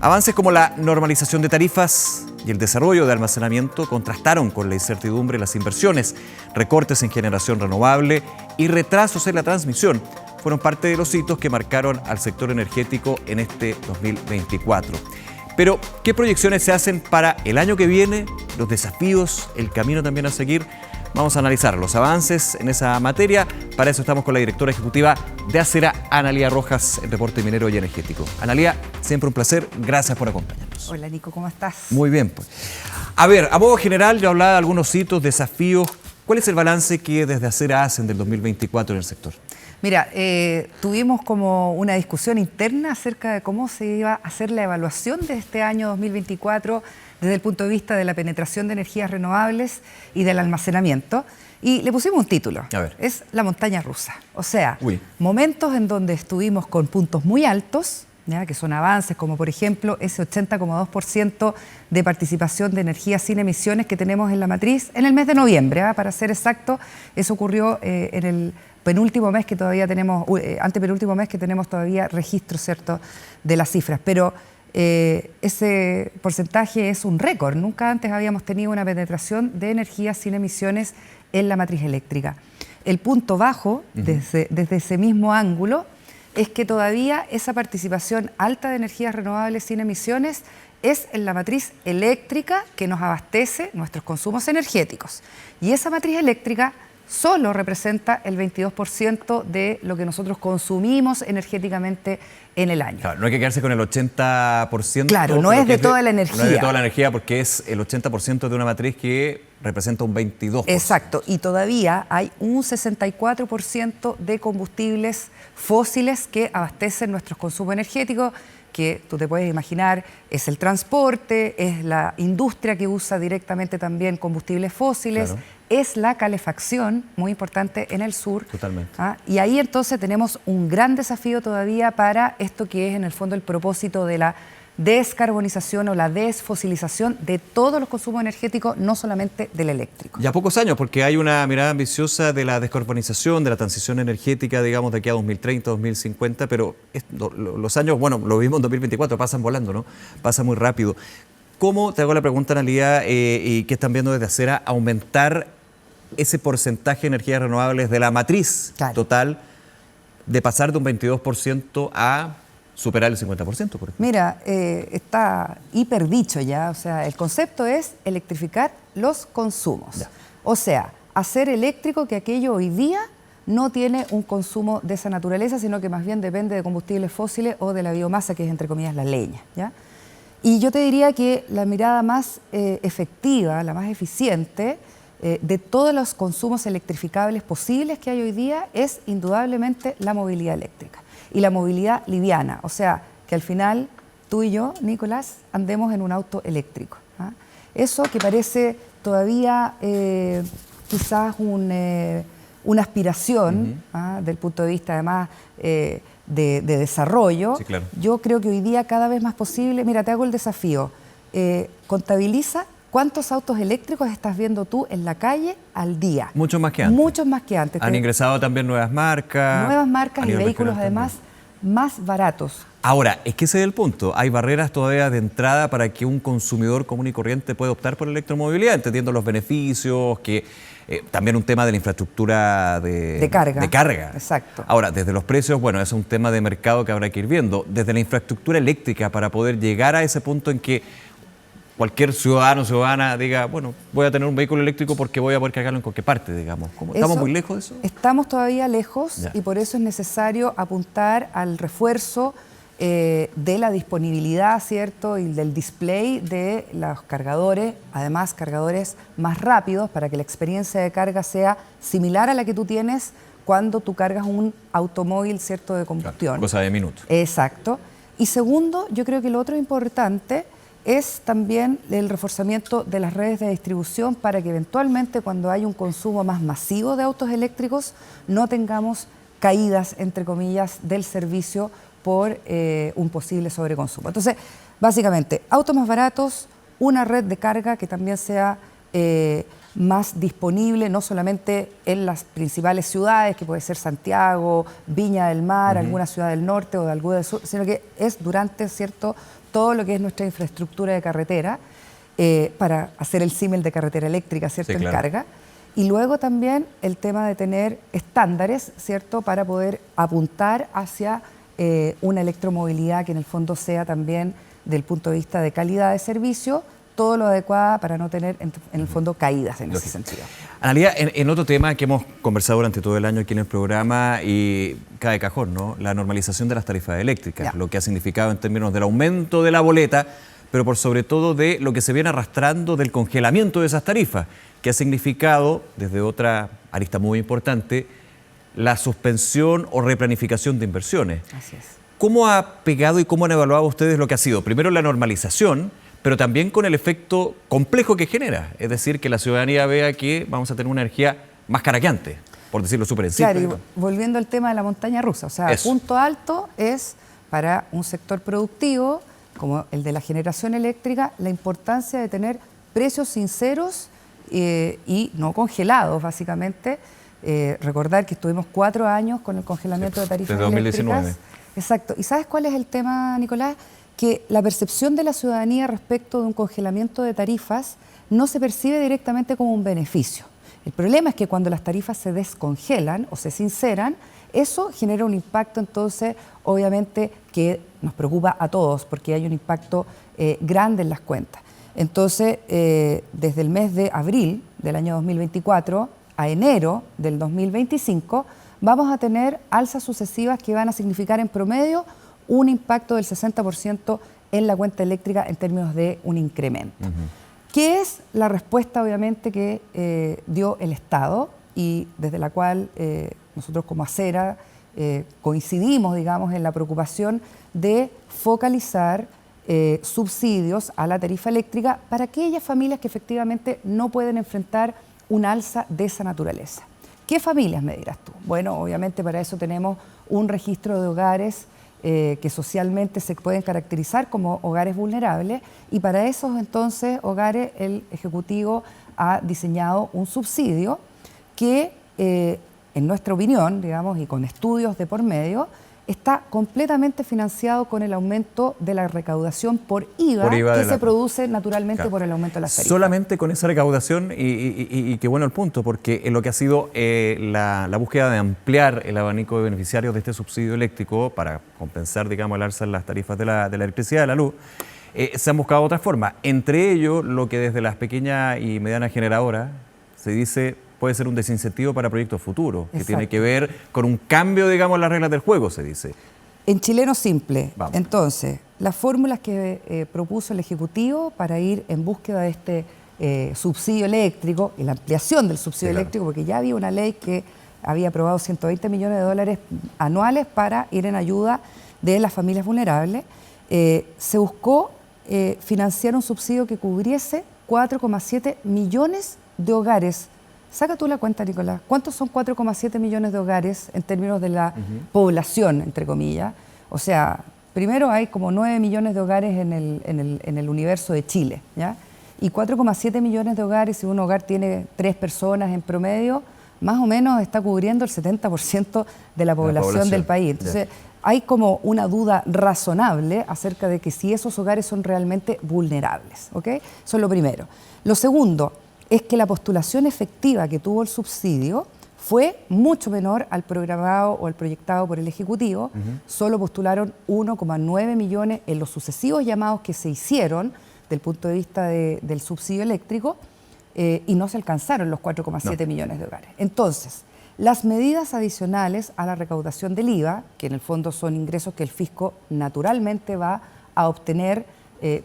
Avances como la normalización de tarifas y el desarrollo de almacenamiento contrastaron con la incertidumbre de las inversiones, recortes en generación renovable y retrasos en la transmisión. Fueron parte de los hitos que marcaron al sector energético en este 2024. Pero, ¿qué proyecciones se hacen para el año que viene? Los desafíos, el camino también a seguir. Vamos a analizar los avances en esa materia. Para eso estamos con la directora ejecutiva de Acera, Analía Rojas, en Reporte Minero y Energético. Analía, siempre un placer. Gracias por acompañarnos. Hola, Nico, ¿cómo estás? Muy bien, pues. A ver, a modo general, yo hablaba de algunos hitos, desafíos. ¿Cuál es el balance que desde Acera hacen del 2024 en el sector? Mira, tuvimos como una discusión interna acerca de cómo se iba a hacer la evaluación de este año 2024 desde el punto de vista de la penetración de energías renovables y del almacenamiento. Y le pusimos un título, es la montaña rusa. O sea, momentos en donde estuvimos con puntos muy altos, ¿ya? Que son avances, como por ejemplo ese 80,2% de participación de energía sin emisiones que tenemos en la matriz en el mes de noviembre, ¿eh? Para ser exacto, eso ocurrió en el penúltimo mes que todavía tenemos, antepenúltimo mes que tenemos todavía registro, ¿cierto?, de las cifras. Pero ese porcentaje es un récord. Nunca antes habíamos tenido una penetración de energía sin emisiones en la matriz eléctrica. El punto bajo, desde ese mismo ángulo, es que todavía esa participación alta de energías renovables sin emisiones es en la matriz eléctrica que nos abastece nuestros consumos energéticos. Y esa matriz eléctrica solo representa el 22% de lo que nosotros consumimos energéticamente en el año. Claro, no hay que quedarse con el 80%. Claro, no es de toda la energía. No es de toda la energía porque es el 80% de una matriz que representa un 22%. Exacto, y todavía hay un 64% de combustibles fósiles que abastecen nuestros consumos energéticos, que tú te puedes imaginar, es el transporte, es la industria que usa directamente también combustibles fósiles, claro, es la calefacción, muy importante en el sur. Totalmente. Y ahí entonces tenemos un gran desafío todavía para esto que es en el fondo el propósito de la descarbonización o la desfosilización de todos los consumos energéticos, no solamente del eléctrico. Ya pocos años, porque hay una mirada ambiciosa de la descarbonización, de la transición energética, digamos, de aquí a 2030, 2050, pero los años, bueno, lo vimos en 2024, pasan volando, ¿no? Pasa muy rápido. ¿Cómo, te hago la pregunta, Analía, y qué están viendo desde Acera, aumentar ese porcentaje de energías renovables de la matriz total, de pasar de un 22% a superar el 50%, por ejemplo? Mira, está hiper dicho ya, o sea, el concepto es electrificar los consumos. Ya. O sea, hacer eléctrico que aquello hoy día no tiene un consumo de esa naturaleza, sino que más bien depende de combustibles fósiles o de la biomasa, que es entre comillas la leña, ¿ya? Y yo te diría que la mirada más efectiva, la más eficiente de todos los consumos electrificables posibles que hay hoy día es indudablemente la movilidad eléctrica. Y la movilidad liviana, o sea, que al final tú y yo, Nicolás, andemos en un auto eléctrico. Eso que parece todavía quizás una aspiración del punto de vista además de desarrollo, sí, claro. Yo creo que hoy día cada vez más posible. Mira, te hago el desafío, contabiliza ¿cuántos autos eléctricos estás viendo tú en la calle al día? Muchos más que antes. Muchos más que antes. Han ingresado también nuevas marcas. Nuevas marcas y vehículos además más baratos. Ahora, es que ese es el punto. Hay barreras todavía de entrada para que un consumidor común y corriente pueda optar por la electromovilidad, entendiendo los beneficios, que también un tema de la infraestructura de carga. Exacto. Ahora, desde los precios, bueno, es un tema de mercado que habrá que ir viendo. Desde la infraestructura eléctrica, para poder llegar a ese punto en que cualquier ciudadano o ciudadana diga, bueno, voy a tener un vehículo eléctrico porque voy a poder cargarlo en cualquier parte, digamos. ¿Estamos muy lejos de eso? Estamos todavía lejos y por eso es necesario apuntar al refuerzo de la disponibilidad, ¿cierto? Y del display de los cargadores, además cargadores más rápidos para que la experiencia de carga sea similar a la que tú tienes cuando tú cargas un automóvil, ¿cierto?, de combustión. Claro, cosa de minutos. Exacto. Y segundo, yo creo que lo otro importante es también el reforzamiento de las redes de distribución para que eventualmente cuando hay un consumo más masivo de autos eléctricos no tengamos caídas, entre comillas, del servicio por un posible sobreconsumo. Entonces, básicamente, autos más baratos, una red de carga que también sea más disponible, no solamente en las principales ciudades, que puede ser Santiago, Viña del Mar, alguna ciudad del norte o de alguna del sur, sino que es durante, ¿cierto?, todo lo que es nuestra infraestructura de carretera, para hacer el símil de carretera eléctrica, ¿cierto?, Sí, en claro. carga. Y luego también el tema de tener estándares, ¿cierto?, para poder apuntar hacia una electromovilidad que en el fondo sea también, del punto de vista de calidad de servicio, todo lo adecuado para no tener, en el fondo, caídas en ese sentido. Analía, en otro tema que hemos conversado durante todo el año aquí en el programa y cae de cajón, ¿no? La normalización de las tarifas eléctricas, Ya. lo que ha significado en términos del aumento de la boleta, pero por sobre todo de lo que se viene arrastrando del congelamiento de esas tarifas, que ha significado, desde otra arista muy importante, la suspensión o replanificación de inversiones. Así es. ¿Cómo ha pegado y cómo han evaluado ustedes lo que ha sido? Primero la normalización, pero también con el efecto complejo que genera. Es decir, que la ciudadanía vea que vamos a tener una energía más cara que antes, por decirlo súper en simple. Claro, y volviendo al tema de la montaña rusa, o sea, Eso. punto alto es para un sector productivo como el de la generación eléctrica, la importancia de tener precios sinceros y no congelados, básicamente. Recordar que estuvimos 4 años con el congelamiento de tarifas desde 2019. eléctricas. Exacto. ¿Y sabes cuál es el tema, Nicolás? Que la percepción de la ciudadanía respecto de un congelamiento de tarifas no se percibe directamente como un beneficio. El problema es que cuando las tarifas se descongelan o se sinceran, eso genera un impacto, entonces, obviamente, que nos preocupa a todos, porque hay un impacto grande en las cuentas. Entonces, desde el mes de abril del año 2024 a enero del 2025, vamos a tener alzas sucesivas que van a significar en promedio un impacto del 60% en la cuenta eléctrica en términos de un incremento. ¿Qué es la respuesta, obviamente, que dio el Estado y desde la cual nosotros como Acera coincidimos, digamos, en la preocupación de focalizar subsidios a la tarifa eléctrica para aquellas familias que efectivamente no pueden enfrentar un alza de esa naturaleza? ¿Qué familias, me dirás tú? Bueno, obviamente para eso tenemos un registro de hogares que socialmente se pueden caracterizar como hogares vulnerables, y para esos entonces hogares el Ejecutivo ha diseñado un subsidio que en nuestra opinión, digamos, y con estudios de por medio, está completamente financiado con el aumento de la recaudación por IVA que se produce naturalmente, claro, por el aumento de las tarifas. Solamente con esa recaudación, y qué bueno el punto, porque en lo que ha sido la búsqueda de ampliar el abanico de beneficiarios de este subsidio eléctrico para compensar, digamos, el alza en las tarifas de la electricidad, de la luz, se han buscado otras formas. Entre ellos, lo que desde las pequeñas y medianas generadoras se dice puede ser un desincentivo para proyectos futuros, que tiene que ver con un cambio, digamos, en las reglas del juego, se dice. En chileno simple. Vamos. Entonces, las fórmulas que propuso el Ejecutivo para ir en búsqueda de este subsidio eléctrico y la ampliación del subsidio eléctrico, porque ya había una ley que había aprobado 120 millones de dólares anuales para ir en ayuda de las familias vulnerables, se buscó financiar un subsidio que cubriese 4,7 millones de hogares. Saca tú la cuenta, Nicolás. ¿Cuántos son 4,7 millones de hogares en términos de la población, entre comillas? O sea, primero hay como 9 millones de hogares en el universo de Chile, ¿ya? Y 4,7 millones de hogares, si un hogar tiene 3 personas en promedio, más o menos está cubriendo el 70% de la población del país. Entonces, hay como una duda razonable acerca de que si esos hogares son realmente vulnerables, ¿ok? Eso es lo primero. Lo segundo es que la postulación efectiva que tuvo el subsidio fue mucho menor al programado o al proyectado por el Ejecutivo. Solo postularon 1,9 millones en los sucesivos llamados que se hicieron del punto de vista del subsidio eléctrico y no se alcanzaron los 4,7 millones de hogares. Entonces, las medidas adicionales a la recaudación del IVA, que en el fondo son ingresos que el fisco naturalmente va a obtener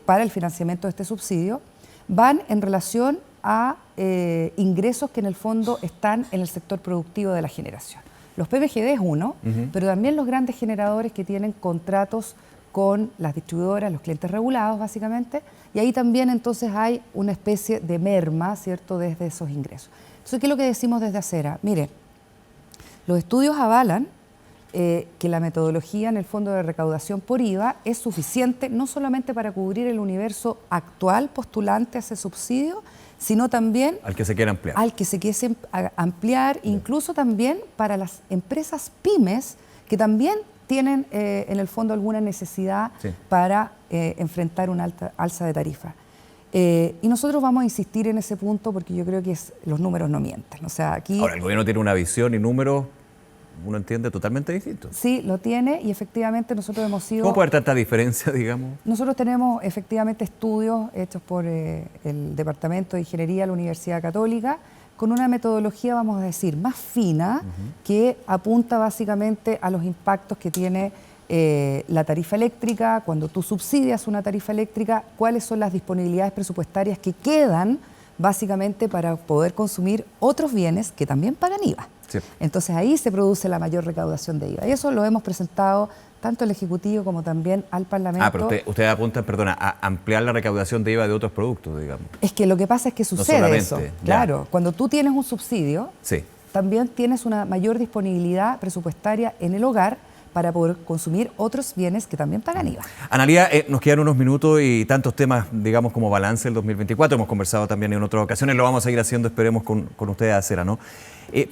para el financiamiento de este subsidio, van en relación a ingresos que en el fondo están en el sector productivo de la generación. Los PMGD es uno, pero también los grandes generadores que tienen contratos con las distribuidoras, los clientes regulados básicamente, y ahí también entonces hay una especie de merma, ¿cierto?, desde esos ingresos. Entonces, ¿qué es lo que decimos desde Acera? Mire, los estudios avalan que la metodología en el fondo de recaudación por IVA es suficiente no solamente para cubrir el universo actual postulante a ese subsidio, sino también al que se quiera ampliar. Al que se quiere ampliar, incluso también para las empresas pymes que también tienen en el fondo alguna necesidad para enfrentar una alza de tarifa. Y nosotros vamos a insistir en ese punto porque yo creo que los números no mienten. O sea, aquí... Ahora, el gobierno tiene una visión y números, uno entiende, totalmente distinto. Sí, lo tiene y efectivamente nosotros hemos sido... ¿Cómo puede haber tanta diferencia, digamos? Nosotros tenemos efectivamente estudios hechos por el Departamento de Ingeniería de la Universidad Católica con una metodología, vamos a decir, más fina, que apunta básicamente a los impactos que tiene la tarifa eléctrica, cuando tú subsidias una tarifa eléctrica, cuáles son las disponibilidades presupuestarias que quedan básicamente para poder consumir otros bienes que también pagan IVA. Sí. Entonces ahí se produce la mayor recaudación de IVA. Y eso lo hemos presentado tanto al Ejecutivo como también al Parlamento. Pero usted apunta, perdona, a ampliar la recaudación de IVA de otros productos, digamos. Es que lo que pasa es que sucede eso. Claro, cuando tú tienes un subsidio, también tienes una mayor disponibilidad presupuestaria en el hogar para poder consumir otros bienes que también pagan IVA. Analía, nos quedan unos minutos y tantos temas, digamos, como balance del 2024. Hemos conversado también en otras ocasiones, lo vamos a seguir haciendo, esperemos, con ustedes a Acera, ¿no?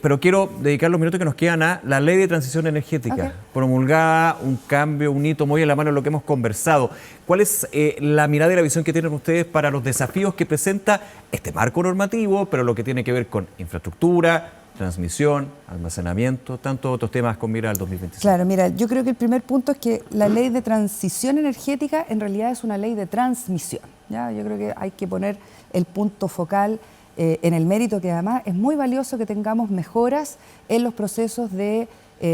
Pero quiero dedicar los minutos que nos quedan a la Ley de Transición Energética, promulgada, un cambio, un hito muy en la mano de lo que hemos conversado. ¿Cuál es la mirada y la visión que tienen ustedes para los desafíos que presenta este marco normativo, pero lo que tiene que ver con infraestructura, transmisión, almacenamiento, tantos otros temas con mira al 2025? Claro, mira, yo creo que el primer punto es que la ley de transición energética en realidad es una ley de transmisión, ¿ya? Yo creo que hay que poner el punto focal en el mérito, que además es muy valioso que tengamos mejoras en los procesos de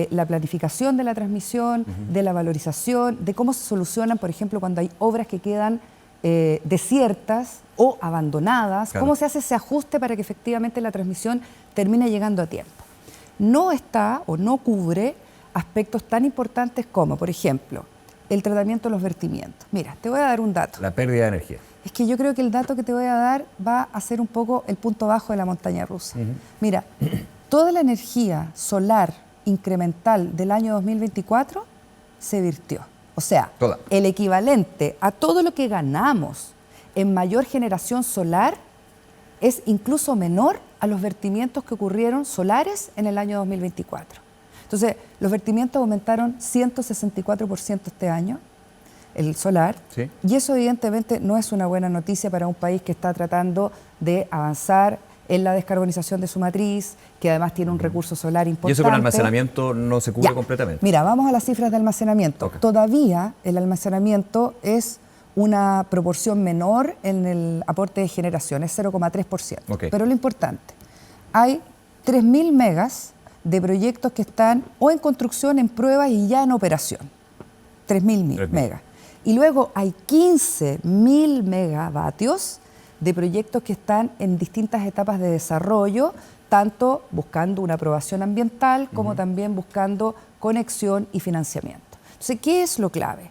la planificación de la transmisión, de la valorización, de cómo se solucionan, por ejemplo, cuando hay obras que quedan desiertas o abandonadas, cómo se hace ese ajuste para que efectivamente la transmisión termine llegando a tiempo. No está o no cubre aspectos tan importantes como, por ejemplo, el tratamiento de los vertimientos. Mira, te voy a dar un dato. La pérdida de energía. Es que yo creo que el dato que te voy a dar va a ser un poco el punto bajo de la montaña rusa. Mira, toda la energía solar incremental del año 2024 se virtió. O sea, el equivalente a todo lo que ganamos en mayor generación solar es incluso menor a los vertimientos que ocurrieron solares en el año 2024. Entonces, los vertimientos aumentaron 164% este año, el solar, y eso evidentemente no es una buena noticia para un país que está tratando de avanzar en la descarbonización de su matriz, que además tiene un recurso solar importante. ¿Y eso con almacenamiento no se cubre completamente? Mira, vamos a las cifras de almacenamiento. Todavía el almacenamiento es una proporción menor en el aporte de generación, es 0,3%. Pero lo importante, hay 3.000 megas de proyectos que están o en construcción, en pruebas y ya en operación. 3.000 megas. Y luego hay 15.000 megavatios de proyectos que están en distintas etapas de desarrollo, tanto buscando una aprobación ambiental como también buscando conexión y financiamiento. Entonces, ¿qué es lo clave?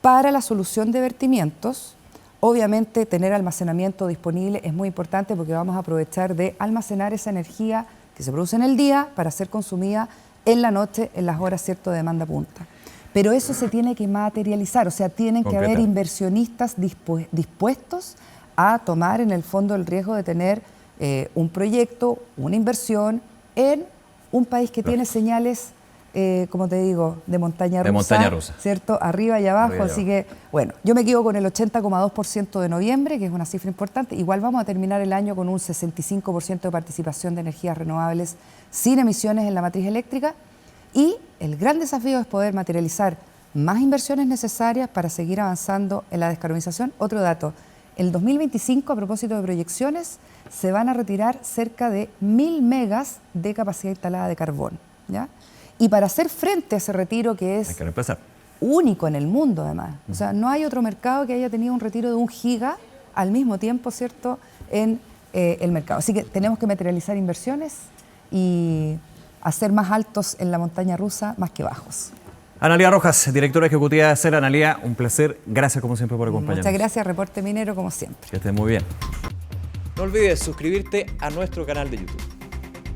Para la solución de vertimientos, obviamente tener almacenamiento disponible es muy importante porque vamos a aprovechar de almacenar esa energía que se produce en el día para ser consumida en la noche, en las horas, de demanda punta. Pero eso se tiene que materializar, o sea, tienen que haber inversionistas dispuestos a tomar en el fondo el riesgo de tener un proyecto, una inversión en un país que tiene señales, como te digo, de montaña rusa, ¿cierto? Arriba y abajo, así que, bueno, yo me quedo con el 80,2% de noviembre, que es una cifra importante. Igual vamos a terminar el año con un 65% de participación de energías renovables sin emisiones en la matriz eléctrica. Y el gran desafío es poder materializar más inversiones necesarias para seguir avanzando en la descarbonización. Otro dato, el 2025, a propósito de proyecciones, se van a retirar cerca de 1.000 megas de capacidad instalada de carbón, ¿ya? Y para hacer frente a ese retiro que es único en el mundo, además. O sea, no hay otro mercado que haya tenido un retiro de 1 giga al mismo tiempo, ¿cierto?, en el mercado. Así que tenemos que materializar inversiones y hacer más altos en la montaña rusa más que bajos. Analía Rojas, directora ejecutiva de Acera. Analía, un placer. Gracias como siempre por acompañarnos. Muchas gracias, Reporte Minero, como siempre. Que estés muy bien. No olvides suscribirte a nuestro canal de YouTube.